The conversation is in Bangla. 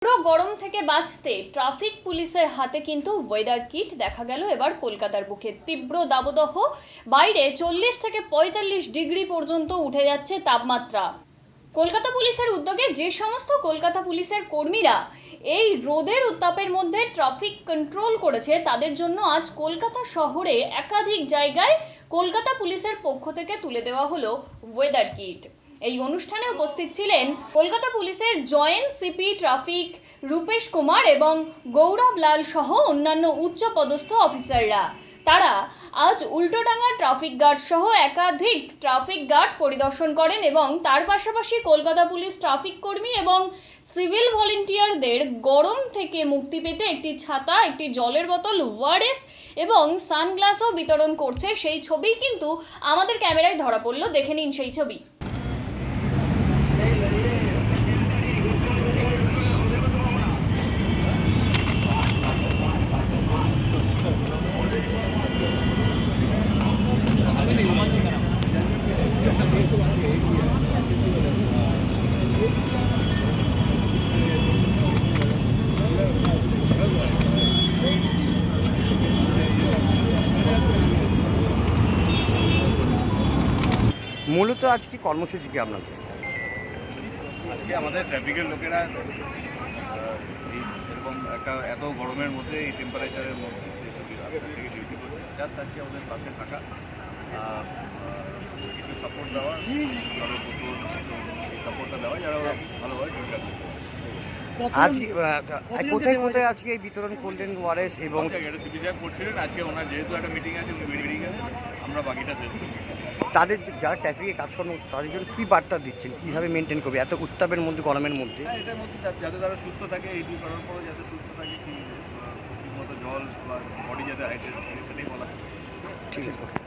পুরো গরম থেকে বাঁচতে ট্রাফিক পুলিশের হাতে কিন্তু ওয়েদার কিট দেখা গেল এবার কলকাতার বুকে। তীব্র দাবদাহ, বাইরে 40 থেকে 45 ডিগ্রি পর্যন্ত উঠে যাচ্ছে তাপমাত্রা। কলকাতা পুলিশের উদ্যোগে যে সমস্ত কলকাতা পুলিশের কর্মীরা এই রোদের উত্তাপের মধ্যে ট্রাফিক কন্ট্রোল করেছে, তাদের জন্য আজ কলকাতা শহরে একাধিক জায়গায় কলকাতা পুলিশের পক্ষ থেকে তুলে দেওয়া হলো ওয়েদার কিট। এই অনুষ্ঠানে উপস্থিত ছিলেন কলকাতা পুলিশের joint CP traffic Rupesh Kumar এবং গৌরব লাল সহ অন্যান্য উচ্চপদস্থ অফিসাররা। তারা আজ উল্টোডাঙ্গা ট্রাফিক গার্ড সহ একাধিক ট্রাফিক গার্ড পরিদর্শন করেন এবং তার পাশাপাশি কলকাতা পুলিশ ট্রাফিক কর্মী এবং সিভিল ভলেন্টিয়ারদের গরম থেকে মুক্তি পেতে একটি ছাতা, একটি জলের বোতল, ওআরএস এবং সানগ্লাসও বিতরণ করছে। সেই ছবি কিন্তু আমাদের ক্যামেরায় ধরা পড়লো, দেখে নিন সেই ছবি। মূলত আজকে কর্মসূচি কি আপনাদের? আজকে আমাদের ট্রাফিকের লোকেরা এরকম একটা এত গরমের মধ্যে, এই টেম্পারেচারের মধ্যে ডিউটি করছে। জাস্ট আজকে আমাদের পাশে থাকা, কিছু সাপোর্ট দেওয়া, জলের বোতল, এই সাপোর্টটা দেওয়া, যারা ওরা ভালোভাবে ডিউটিটা করতে পারে। আজকে কোথায় কোথায় আজকে এই বিতরণ করলেন ওআরএস এবং সিপি সাহেব করছিলেন। আজকে ওনার যেহেতু একটা মিটিং আছে, উনি মিটিং আছে, আমরা বাকিটা শেষ করছি। তাদের যারা ট্রাফিকে কাজ করেন তাদের জন্য কী বার্তা দিচ্ছেন, কীভাবে মেনটেন করবে এত উত্তাপের মধ্যে, গরমের মধ্যে? হ্যাঁ, এটার মধ্যে যাতে তারা সুস্থ থাকে, এই ডিউ করার পরে যাতে সুস্থ থাকে, ঠিকমতো জল বা বডি যাতে হাইড্রেট থাকে, সেটাই বলা। ঠিক আছে।